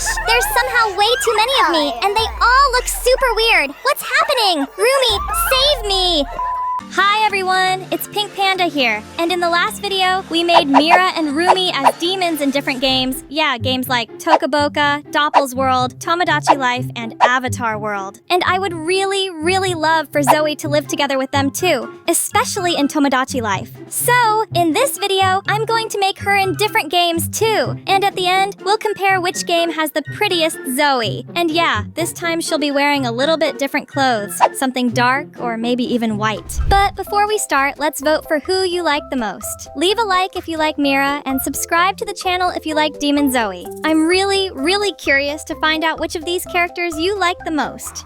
gosh! There's somehow way too many of me, and they all look super weird. What's happening? Rumi, save me! Hi everyone, it's Pink Panda here, and in the last video, we made Mira and Rumi as demons in different games. Yeah, games like Toca Boca, Dopples World, Tomodachi Life, and Avatar World. And I would really love for ZOYE to live together with them too, especially in Tomodachi Life. So, in this video, I'm going to make her in different games too, and at the end, we'll compare which game has the prettiest ZOYE. And yeah, this time she'll be wearing a little bit different clothes, something dark or maybe even white. But before we start, let's vote for who you like the most. Leave a like if you like Mira, and subscribe to the channel if you like Demon ZOYE. I'm really curious to find out which of these characters you like the most.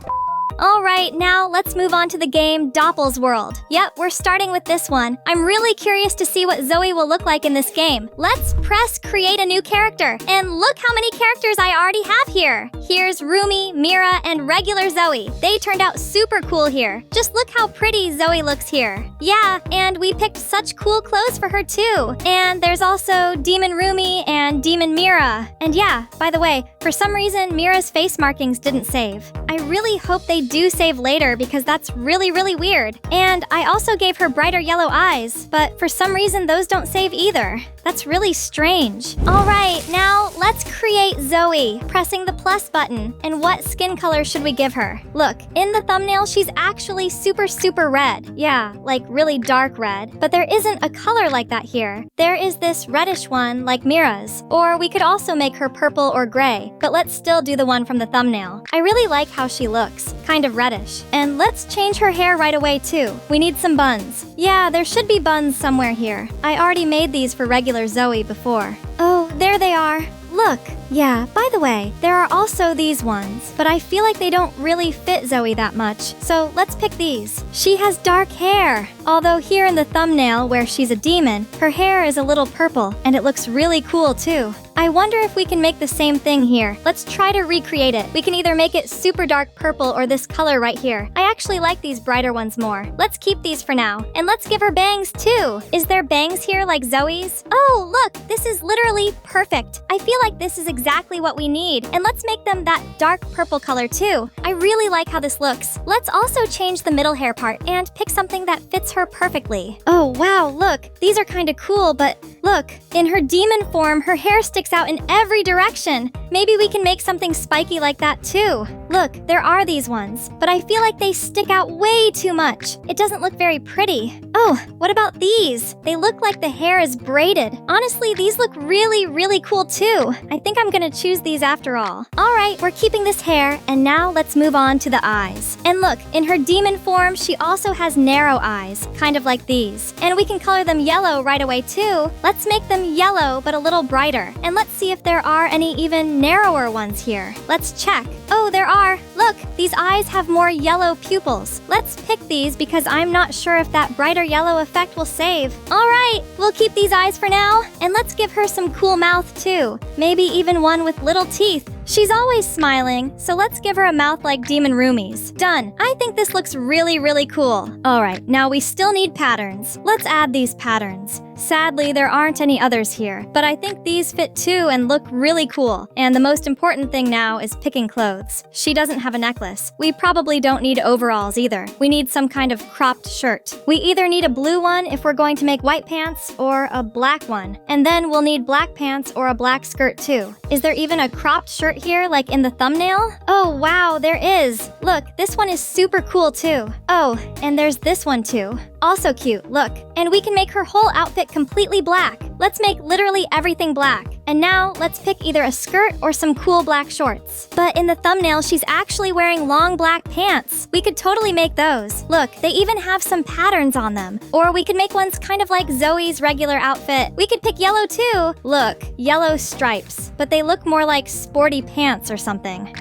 Alright, now let's move on to the game Dopples World. Yep, we're starting with this one. I'm really curious to see what ZOYE will look like in this game. Let's press create a new character. And look how many characters I already have here. Here's Rumi, Mira, and regular ZOYE. They turned out super cool here. Just look how pretty ZOYE looks here. Yeah, and we picked such cool clothes for her too. And there's also Demon Rumi and Demon Mira. And yeah, by the way, for some reason, Mira's face markings didn't save. I really hope they do save later because that's really weird. And I also gave her brighter yellow eyes, but for some reason those don't save either. That's really strange. Alright, now let's create ZOYE, pressing the plus button. And what skin color should we give her? Look, in the thumbnail she's actually super red. Yeah, like really dark red. But there isn't a color like that here. There is this reddish one like Mira's. Or we could also make her purple or gray, but let's still do the one from the thumbnail. I really like how she looks, kind of reddish. And let's change her hair right away too. We need some buns. Yeah, there should be buns somewhere here. I already made these for regular ZOYE before. Oh, there they are. Look. Yeah, by the way, there are also these ones, but I feel like they don't really fit ZOYE that much, so let's pick these. She has dark hair, although here in the thumbnail where she's a demon, her hair is a little purple, and it looks really cool too. I wonder if we can make the same thing here. Let's try to recreate it. We can either make it super dark purple or this color right here. I actually like these brighter ones more. Let's keep these for now. And let's give her bangs too. Is there bangs here like ZOYE's? Oh, look, this is literally perfect. I feel like this is exactly what we need. And let's make them that dark purple color too. I really like how this looks. Let's also change the middle hair part and pick something that fits her perfectly. Oh, wow, look. These are kind of cool, but look, in her demon form, her hair sticks out in every direction. Maybe we can make something spiky like that too. Look, there are these ones, but I feel like they stick out way too much. It doesn't look very pretty. Oh, what about these? They look like the hair is braided. Honestly, these look really cool too. I think I'm gonna choose these after all. Alright, we're keeping this hair, and now let's move on to the eyes. And look, in her demon form, she also has narrow eyes, kind of like these. And we can color them yellow right away too. Let's make them yellow, but a little brighter. And let's see if there are any even narrower ones here. Let's check. Oh, there are. Look, these eyes have more yellow pupils. Let's pick these because I'm not sure if that brighter yellow effect will save. Alright, we'll keep these eyes for now. And let's give her some cool mouth too. Maybe even one with little teeth. She's always smiling, so let's give her a mouth like Demon Rumi's. Done. I think this looks really cool. Alright, now we still need patterns. Let's add these patterns. Sadly, there aren't any others here, but I think these fit too and look really cool. And the most important thing now is picking clothes. She doesn't have a necklace. We probably don't need overalls either. We need some kind of cropped shirt. We either need a blue one if we're going to make white pants, or a black one. And then we'll need black pants or a black skirt too. Is there even a cropped shirt here like in the thumbnail? Oh wow, there is. Look, this one is super cool too. Oh, and there's this one too. Also cute, look. And we can make her whole outfit completely black. Let's make literally everything black. And now, let's pick either a skirt or some cool black shorts. But in the thumbnail, she's actually wearing long black pants. We could totally make those. Look, they even have some patterns on them. Or we could make ones kind of like ZOYE's regular outfit. We could pick yellow too. Look, yellow stripes. But they look more like sporty pants or something.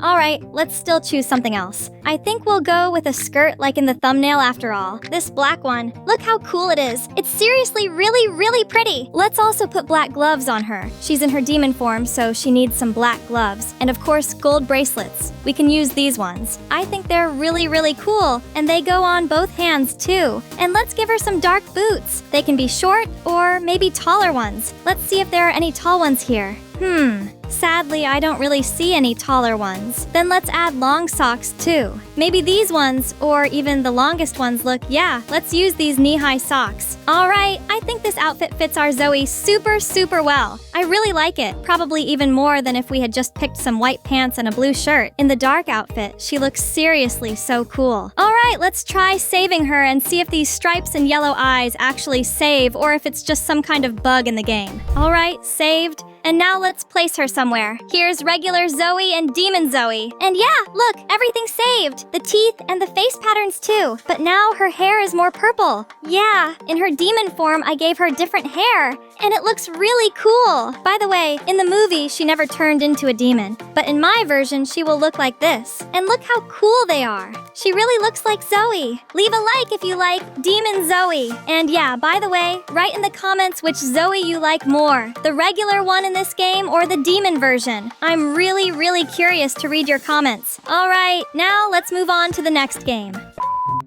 Alright, let's still choose something else. I think we'll go with a skirt like in the thumbnail after all. This black one. Look how cool it is. It's seriously really pretty. Let's also put black gloves on her. She's in her demon form, so she needs some black gloves. And of course, gold bracelets. We can use these ones. I think they're really cool, and they go on both hands too. And let's give her some dark boots. They can be short or maybe taller ones. Let's see if there are any tall ones here. Sadly, I don't really see any taller ones. Then let's add long socks too. Maybe these ones, or even the longest ones look, yeah, let's use these knee-high socks. Alright, I think this outfit fits our Zoe super well. I really like it, probably even more than if we had just picked some white pants and a blue shirt. In the dark outfit, she looks seriously so cool. Alright, let's try saving her and see if these stripes and yellow eyes actually save or if it's just some kind of bug in the game. Alright, saved. And now let's place her somewhere. Here's regular Zoe and Demon Zoe. And yeah, look, everything's saved. The teeth and the face patterns too. But now her hair is more purple. Yeah, in her demon form, I gave her different hair. And it looks really cool. By the way, in the movie, she never turned into a demon. But in my version, she will look like this. And look how cool they are. She really looks like Zoe. Leave a like if you like Demon Zoe. And yeah, by the way, write in the comments which Zoe you like more. The regular one in this game or the demon version. I'm really curious to read your comments. Alright, now let's move on to the next game.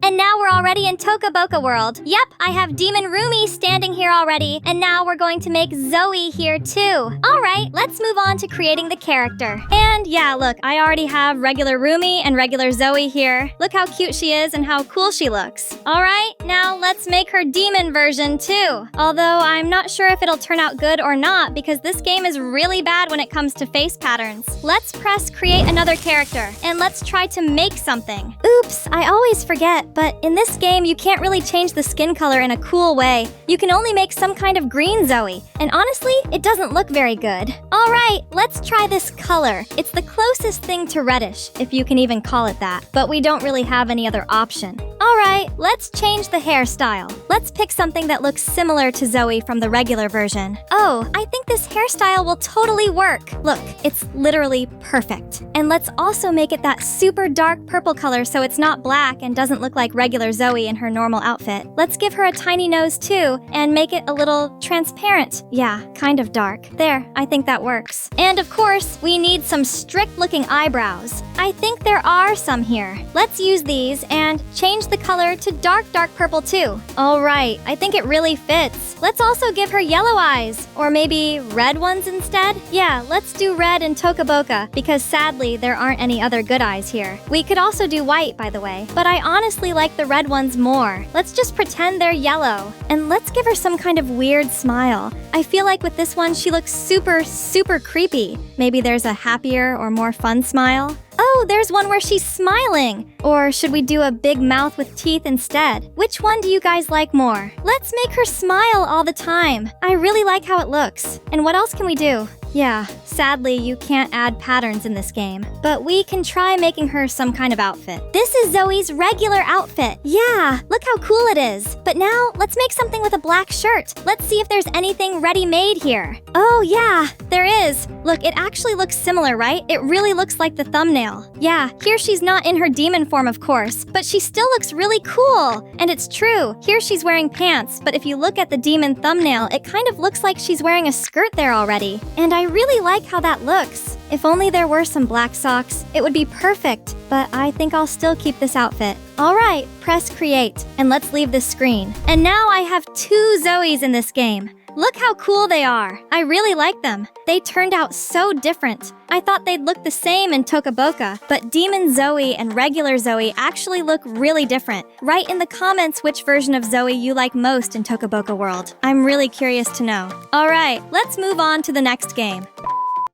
And now we're already in Toca Boca World. Yep, I have Demon Rumi standing here already. And now we're going to make Zoe here too. Alright, let's move on to creating the character. And yeah, look, I already have regular Rumi and regular Zoe here. Look how cute she is and how cool she looks. Alright, now let's make her demon version too. Although I'm not sure if it'll turn out good or not because this game is really bad when it comes to face patterns. Let's press create another character and let's try to make something. Oops, I always forget. But in this game, you can't really change the skin color in a cool way. You can only make some kind of green Zoe. And honestly, it doesn't look very good. Alright, let's try this color. It's the closest thing to reddish, if you can even call it that. But we don't really have any other option. Alright, let's change the hairstyle. Let's pick something that looks similar to Zoe from the regular version. Oh, I think this hairstyle will totally work. Look, it's literally perfect. And let's also make it that super dark purple color so it's not black and doesn't look like regular Zoe in her normal outfit. Let's give her a tiny nose too and make it a little transparent. Yeah, kind of dark. There, I think that works. And of course, we need some strict looking eyebrows. I think there are some here. Let's use these and change the color to dark purple too. Alright, I think it really fits. Let's also give her yellow eyes, or maybe red ones instead? Yeah, let's do red in Toca Boca because sadly there aren't any other good eyes here. We could also do white, by the way, but I honestly like the red ones more. Let's just pretend they're yellow. And let's give her some kind of weird smile. I feel like with this one she looks super creepy. Maybe there's a happier or more fun smile. Oh, there's one where she's smiling. Or should we do a big mouth with teeth instead? Which one do you guys like more? Let's make her smile all the time. I really like how it looks. And what else can we do? Yeah, sadly, you can't add patterns in this game. But we can try making her some kind of outfit. This is Zoe's regular outfit. Yeah, look how cool it is. But now, let's make something with a black shirt. Let's see if there's anything ready-made here. Oh yeah, there is. Look, it actually looks similar, right? It really looks like the thumbnail. Yeah, here she's not in her demon form, of course, but she still looks really cool. And it's true, here she's wearing pants, but if you look at the demon thumbnail, it kind of looks like she's wearing a skirt there already. And I really like how that looks. If only there were some black socks, it would be perfect. But I think I'll still keep this outfit. Alright, press create, and let's leave this screen. And now I have 2 Zoes in this game. Look how cool they are. I really like them. They turned out so different. I thought they'd look the same in Toca Boca, but Demon Zoe and regular Zoe actually look really different. Write in the comments which version of Zoe you like most in Toca Boca World. I'm really curious to know. Alright, let's move on to the next game.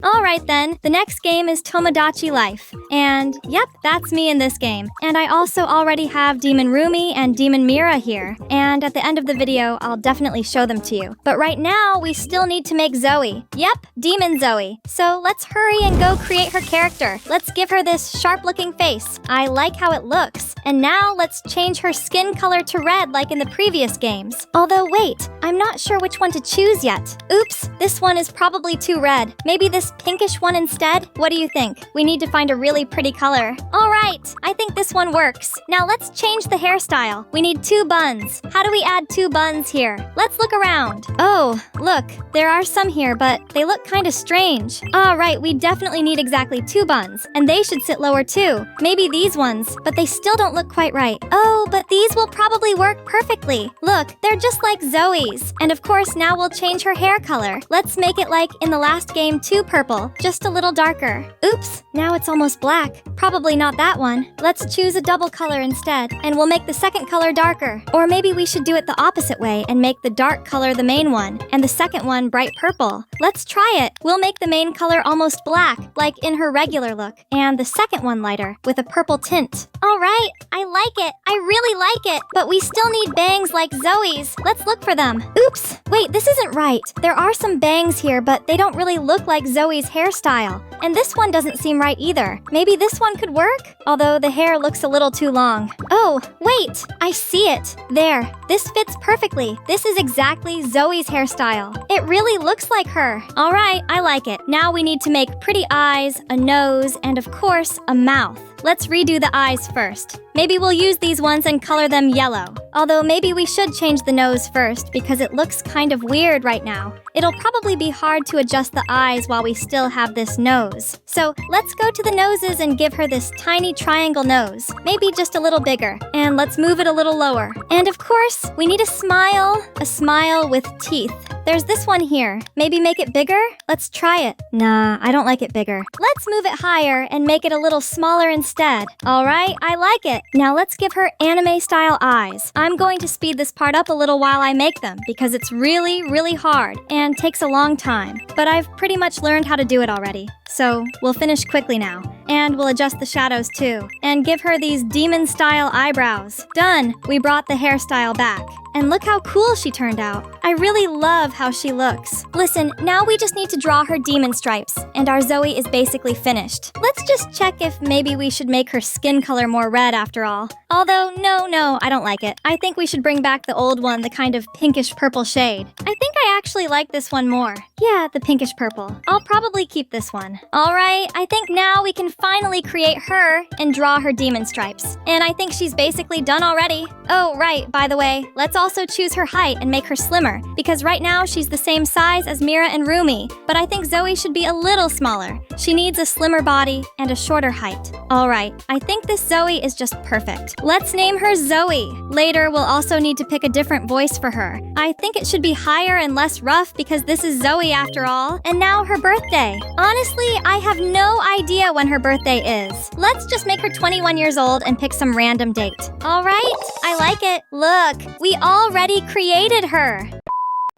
Alright then, the next game is Tomodachi Life. And yep, that's me in this game. And I also already have Demon Rumi and Demon Mira here. And at the end of the video, I'll definitely show them to you. But right now, we still need to make Zoe. Yep, Demon Zoe. So let's hurry and go create her character. Let's give her this sharp-looking face. I like how it looks. And now let's change her skin color to red like in the previous games. Although wait, I'm not sure which one to choose yet. Oops, this one is probably too red. Maybe this pinkish one instead? What do you think? We need to find a really pretty color. Alright, I think this one works. Now let's change the hairstyle. We need 2 buns. How do we add 2 buns here? Let's look around. Oh, look, there are some here, but they look kind of strange. Alright, we definitely need exactly 2 buns, and they should sit lower too. Maybe these ones, but they still don't look quite right. Oh, but these will probably work perfectly. Look, they're just like Zoe's. And of course, now we'll change her hair color. Let's make it like in the last game 2 purple. purple, just a little darker. Oops, now it's almost black. Probably not that one. Let's choose a double color instead, and we'll make the second color darker. Or maybe we should do it the opposite way and make the dark color the main one, and the second one bright purple. Let's try it. We'll make the main color almost black, like in her regular look, and the second one lighter, with a purple tint. Alright, I like it. I really like it. But we still need bangs like Zoe's. Let's look for them. Oops, wait, this isn't right. There are some bangs here, but they don't really look like Zoe's hairstyle. And this one doesn't seem right either. Maybe this one could work? Although the hair looks a little too long. Oh, wait, I see it. There, this fits perfectly. This is exactly Zoe's hairstyle. It really looks like her. Alright, I like it. Now we need to make pretty eyes, a nose, and of course, a mouth. Let's redo the eyes first. Maybe we'll use these ones and color them yellow. Although maybe we should change the nose first because it looks kind of weird right now. It'll probably be hard to adjust the eyes while we still have this nose. So let's go to the noses and give her this tiny triangle nose. Maybe just a little bigger. And let's move it a little lower. And of course, we need a smile with teeth. There's this one here. Maybe make it bigger? Let's try it. Nah, I don't like it bigger. Let's move it higher and make it a little smaller instead. Alright, I like it. Now let's give her anime-style eyes. I'm going to speed this part up a little while I make them because it's really, really hard and takes a long time. But I've pretty much learned how to do it already. So we'll finish quickly now. And we'll adjust the shadows too. And give her these demon-style eyebrows. Done! We brought the hairstyle back. And look how cool she turned out. I really love how she looks. Listen, now we just need to draw her demon stripes, and our Zoe is basically finished. Let's just check if maybe we should make her skin color more red after all. Although, no, I don't like it. I think we should bring back the old one, the kind of pinkish purple shade. I think I actually like this one more. Yeah, the pinkish purple. I'll probably keep this one. Alright, I think now we can finally create her and draw her demon stripes. And I think she's basically done already. Oh, right, by the way, let's also choose her height and make her slimmer, because right now she's the same size as Mira and Rumi, but I think Zoe should be a little smaller. She needs a slimmer body and a shorter height. Alright, I think this Zoe is just perfect. Let's name her Zoe. Later, we'll also need to pick a different voice for her. I think it should be higher and less rough because this is Zoe after all. And now her birthday. Honestly, I have no idea when her birthday is. Let's just make her 21 years old and pick some random date. Alright, I like it. Look, we already created her.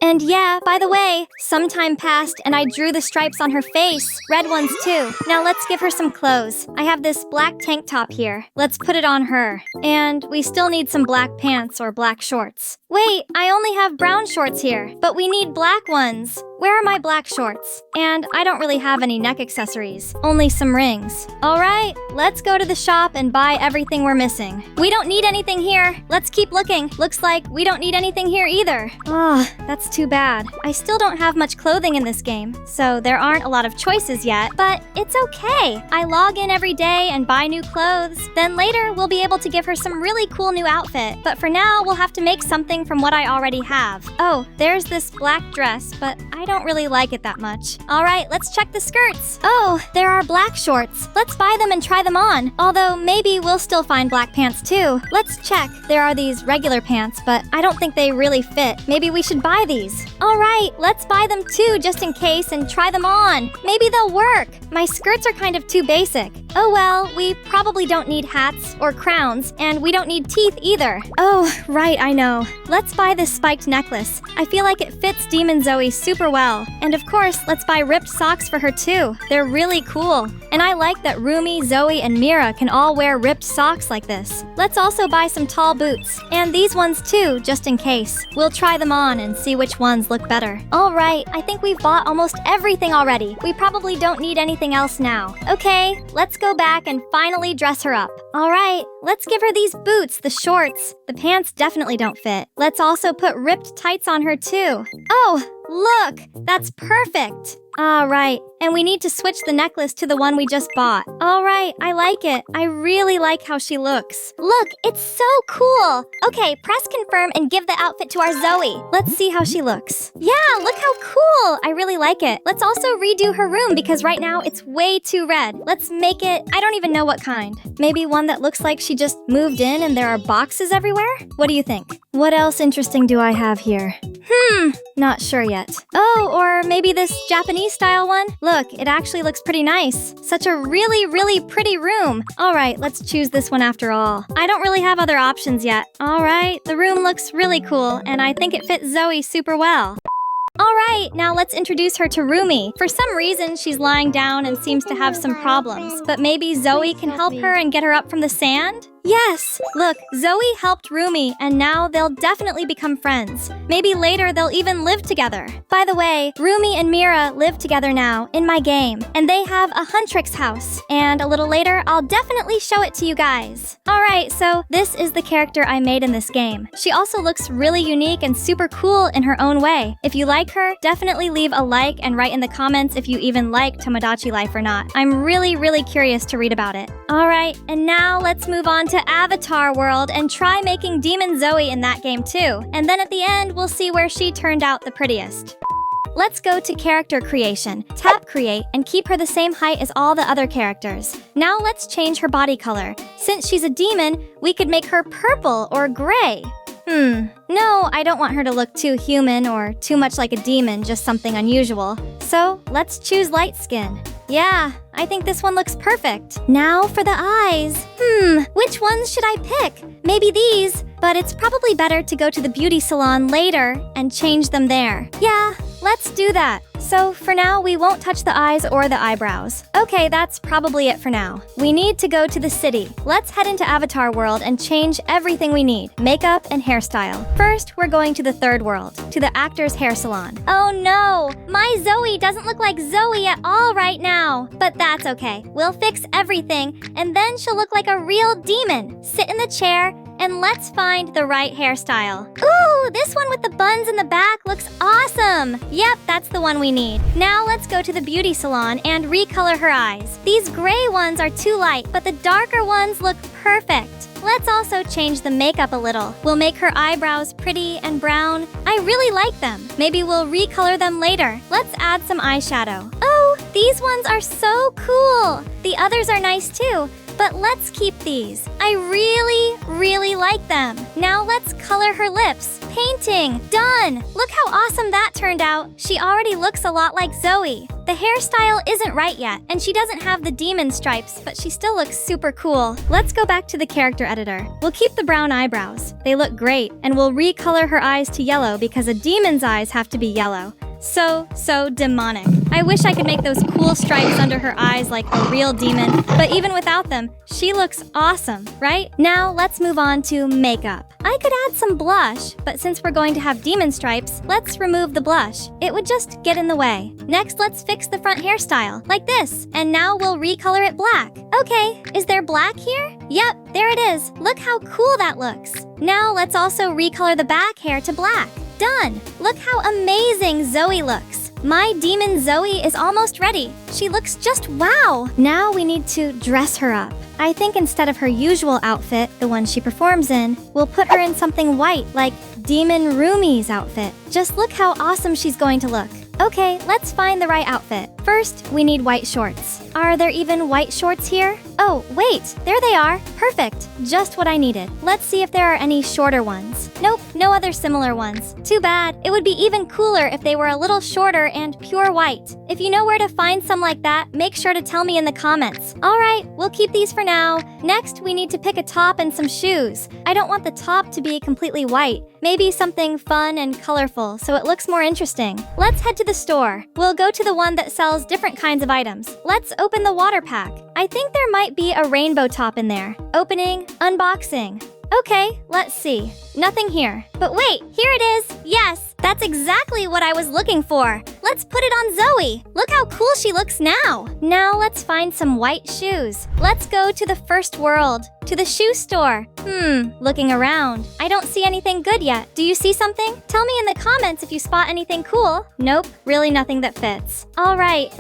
And yeah, by the way, some time passed and I drew the stripes on her face. Red ones too. Now let's give her some clothes. I have this black tank top here. Let's put it on her. And we still need some black pants or black shorts. Wait, I only have brown shorts here, but we need black ones. Where are my black shorts? And I don't really have any neck accessories, only some rings. Alright, let's go to the shop and buy everything we're missing. We don't need anything here. Let's keep looking. Looks like we don't need anything here either. Oh, that's too bad. I still don't have much clothing in this game, so there aren't a lot of choices yet, but it's okay. I log in every day and buy new clothes. Then later, we'll be able to give her some really cool new outfit, but for now, we'll have to make something from what I already have. Oh, there's this black dress, but I don't really like it that much. Alright, let's check the skirts. Oh, there are black shorts. Let's buy them and try them on. Although, maybe we'll still find black pants too. Let's check. There are these regular pants, but I don't think they really fit. Maybe we should buy these. Alright, let's buy them too just in case and try them on. Maybe they'll work. My skirts are kind of too basic. Oh well, we probably don't need hats or crowns, and we don't need teeth either. Oh, right, I know. Let's buy this spiked necklace. I feel like it fits Demon Zoe super well. And of course, let's buy ripped socks for her too. They're really cool. And I like that Rumi, Zoe, and Mira can all wear ripped socks like this. Let's also buy some tall boots. And these ones too, just in case. We'll try them on and see which ones look better. Alright, I think we've bought almost everything already. We probably don't need anything else now. Okay, let's go back and finally dress her up. Alright, let's give her these boots, the shorts. The pants definitely don't fit. Let's also put ripped tights on her too. Oh, look! That's perfect! Alright, and we need to switch the necklace to the one we just bought. Alright, I like it. I really like how she looks. Look, it's so cool! Okay, press confirm and give the outfit to our Zoe. Let's see how she looks. Yeah, look how cool! I really like it. Let's also redo her room because right now it's way too red. Let's make it, I don't even know what kind. Maybe one that looks like she just moved in and there are boxes everywhere? What do you think? What else interesting do I have here? Not sure yet. Oh, or maybe this Japanese style one? Look, it actually looks pretty nice. Such a really, really pretty room. All right, let's choose this one after all. I don't really have other options yet. All right, the room looks really cool, and I think it fits ZOYE super well. Alright, now let's introduce her to Rumi. For some reason, she's lying down and seems to have some problems. But maybe ZOYE can help her and get her up from the sand? Yes! Look, ZOYE helped Rumi, and now they'll definitely become friends. Maybe later they'll even live together. By the way, Rumi and Mira live together now in my game, and they have a HANTRIX house. And a little later, I'll definitely show it to you guys. Alright, so this is the character I made in this game. She also looks really unique and super cool in her own way. If you like her, definitely leave a like and write in the comments if you even like Tomodachi Life or not. I'm really, really curious to read about it. Alright, and now let's move on to Avatar World and try making Demon ZOYE in that game too. And then at the end, we'll see where she turned out the prettiest. Let's go to character creation, tap create, and keep her the same height as all the other characters. Now let's change her body color. Since she's a demon, we could make her purple or gray. No, I don't want her to look too human or too much like a demon, just something unusual. So let's choose light skin. Yeah, I think this one looks perfect. Now for the eyes. Which ones should I pick? Maybe these, but it's probably better to go to the beauty salon later and change them there. Yeah, let's do that. So for now, we won't touch the eyes or the eyebrows. Okay, that's probably it for now. We need to go to the city. Let's head into Avatar World and change everything we need. Makeup and hairstyle. First, we're going to the third world, to the actor's hair salon. Oh no! My ZOYE doesn't look like ZOYE at all right now. But that's okay. We'll fix everything, and then she'll look like a real demon. Sit in the chair, and let's find the right hairstyle. Ooh, this one with the buns in the back looks awesome! Yep, that's the one we need. Now let's go to the beauty salon and recolor her eyes. These gray ones are too light, but the darker ones look perfect. Let's also change the makeup a little. We'll make her eyebrows pretty and brown. I really like them. Maybe we'll recolor them later. Let's add some eyeshadow. Oh, these ones are so cool! The others are nice too. But let's keep these. I really, really like them. Now let's color her lips. Painting! Done! Look how awesome that turned out. She already looks a lot like ZOYE. The hairstyle isn't right yet, and she doesn't have the demon stripes, but she still looks super cool. Let's go back to the character editor. We'll keep the brown eyebrows. They look great, and we'll recolor her eyes to yellow because a demon's eyes have to be yellow. So demonic. I wish I could make those cool stripes under her eyes like a real demon, but even without them, she looks awesome, right? Now let's move on to makeup. I could add some blush, but since we're going to have demon stripes, let's remove the blush. It would just get in the way. Next, let's fix the front hairstyle, like this, and now we'll recolor it black. Okay, is there black here? Yep, there it is. Look how cool that looks. Now let's also recolor the back hair to black. Done! Look how amazing ZOYE looks. My demon ZOYE is almost ready. She looks just wow! Now we need to dress her up. I think instead of her usual outfit, the one she performs in, we'll put her in something white, like Demon Rumi's outfit. Just look how awesome she's going to look. Okay, let's find the right outfit. First, we need white shorts. Are there even white shorts here? Oh, wait, there they are. Perfect, just what I needed. Let's see if there are any shorter ones. Nope, no other similar ones. Too bad. It would be even cooler if they were a little shorter and pure white. If you know where to find some like that, make sure to tell me in the comments. Alright, we'll keep these for now. Next, we need to pick a top and some shoes. I don't want the top to be completely white. Maybe something fun and colorful so it looks more interesting. Let's head to the store. We'll go to the one that sells different kinds of items. Let's open the water pack. I think there might be a rainbow top in there. Opening, unboxing. Okay, let's see. Nothing here. But wait, here it is. Yes, that's exactly what I was looking for. Let's put it on ZOYE. Look how cool she looks now. Now let's find some white shoes. Let's go to the first world, to the shoe store. Looking around. I don't see anything good yet. Do you see something? Tell me in the comments if you spot anything cool. Nope, really nothing that fits. All right.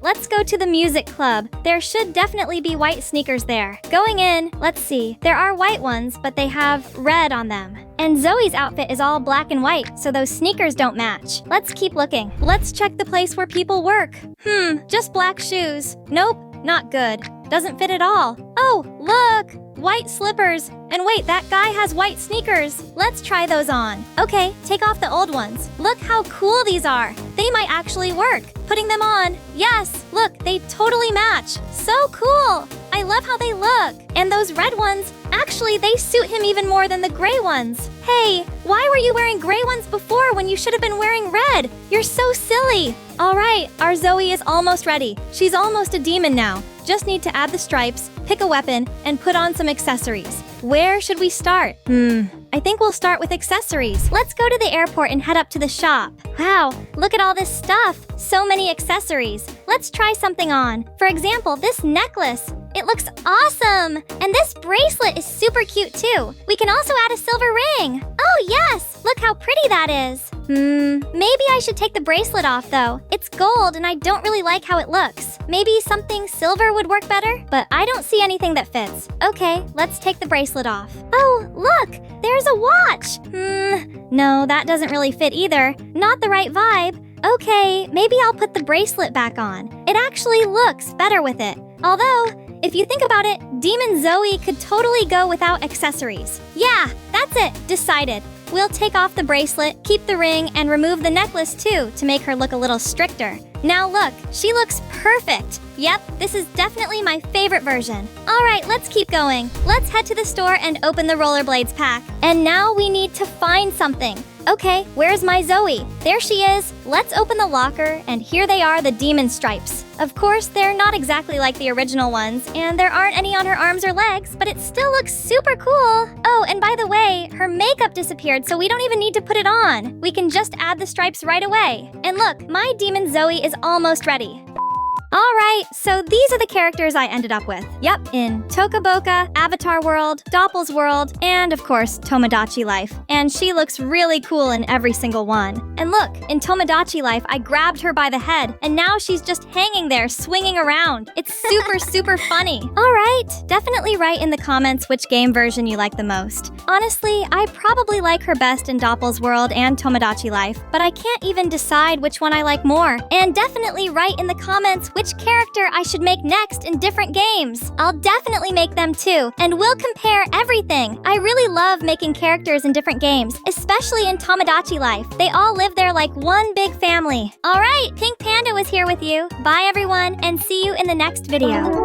Let's go to the music club. There should definitely be white sneakers there. Going in, let's see. There are white ones, but they have red on them. And ZOYE's outfit is all black and white, so those sneakers don't match. Let's keep looking. Let's check the place where people work. Just black shoes. Nope, not good. Doesn't fit at all. Oh, look! white slippers. And wait, that guy has white sneakers. Let's try those on. Okay, take off the old ones. Look how cool these are. They might actually work. Putting them on. Yes, look, they totally match. So cool. I love how they look. And those red ones, actually, they suit him even more than the gray ones. Hey, why were you wearing gray ones before when you should have been wearing red? You're so silly. All right, our Zoe is almost ready. She's almost a demon now. Just need to add the stripes, pick a weapon, and put on some accessories. Where should we start? I think we'll start with accessories. Let's go to the airport and head up to the shop. Wow, look at all this stuff. So many accessories. Let's try something on. For example, this necklace. It looks awesome! And this bracelet is super cute too. We can also add a silver ring. Oh yes! Look how pretty that is. Maybe I should take the bracelet off though. It's gold and I don't really like how it looks. Maybe something silver would work better, but I don't see anything that fits. Okay, let's take the bracelet off. Oh, look! There's a watch! No, that doesn't really fit either. Not the right vibe. Okay, maybe I'll put the bracelet back on. It actually looks better with it. Although, if you think about it, Demon Zoe could totally go without accessories. Yeah, that's it. Decided. We'll take off the bracelet, keep the ring, and remove the necklace too to make her look a little stricter. Now look, she looks perfect. Yep, this is definitely my favorite version. All right, let's keep going. Let's head to the store and open the rollerblades pack. And now we need to find something. Okay, where's my Zoe? There she is. Let's open the locker, and here they are, the demon stripes. Of course, they're not exactly like the original ones, and there aren't any on her arms or legs, but it still looks super cool. Oh, and by the way, her makeup disappeared, so we don't even need to put it on. We can just add the stripes right away. And look, my demon Zoe is almost ready. Alright, so these are the characters I ended up with. Yep, in Toca Boca, Avatar World, Dopples World, and of course, Tomodachi Life. And she looks really cool in every single one. And look, in Tomodachi Life, I grabbed her by the head, and now she's just hanging there, swinging around. It's super, super funny. Alright, definitely write in the comments which game version you like the most. Honestly, I probably like her best in Dopples World and Tomodachi Life, but I can't even decide which one I like more. And definitely write in the comments which character I should make next in different games. I'll definitely make them too, and we'll compare everything. I really love making characters in different games, especially in Tomodachi Life. They all live there like one big family. Alright, Pink Panda was here with you. Bye everyone, and see you in the next video.